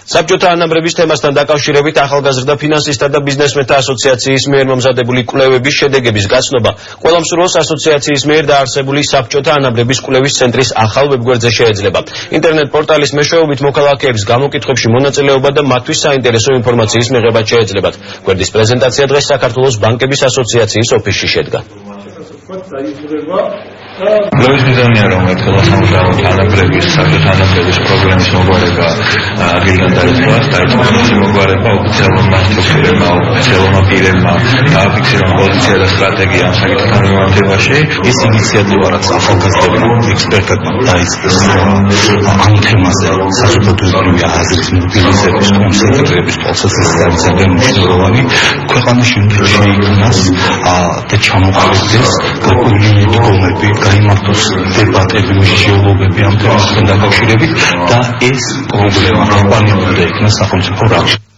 საბჭოთა ანაბრების თემასთან დაკავშირებით ახალგაზრდა ფინანსისტთა და ბიზნესმენთა ასოციაციის მიერ მომზადებული კვლევების შედეგების გაცნობა ყველა მსურველს ასოციაციის მიერ დაარსებული საბჭოთა ანაბრების კვლევის ცენტრის ახალ ვებგვერდზე შეეძლება. ინტერნეტ პორტალის მეშვეობით მოქალაქეებს გამოკითხვებში მონაწილეობა და მათთვის საინტერესო ინფორმაციის მიღება შეეძლებათ. გვერდის პრეზენტაცია დღეს საქართველოს ბანკების ასოციაციის ოფისში შედგა. კვლევის მიზანია, რომ ერთხელ სამუშაოდ ანაბრების, საბჭოთა ანაბრების პროგრამის მოგვარება ადგილიდან დაიწყოს, დაიწყოს მოგვარება ოფიციალურმა სტრუქტურებმა, ოფიციალურმა პირებმა, დააფიქსირონ პოზიცია და სტრატეგია ამ საკითხთან მიმართებაში. ეს ინიციატივა, რაც ახალგაზრდებმა ექსპერტებმა დაიწყეს ამ თემაზე, საზოგადოებრივი აზრის მობილიზების, კონცენტრირების პროცესის არის ძალიან მნიშვნელოვანი. ქვეყანაში უნდა შეიქმნას და ჩამოყალიბდეს უნიверситეტები, გაიმართოს დებატები, მსჯელობები ამ თემასთან დაკავშირებით და ეს პრობლემა პანიკურდა იქნა სახელმწიფო რამში.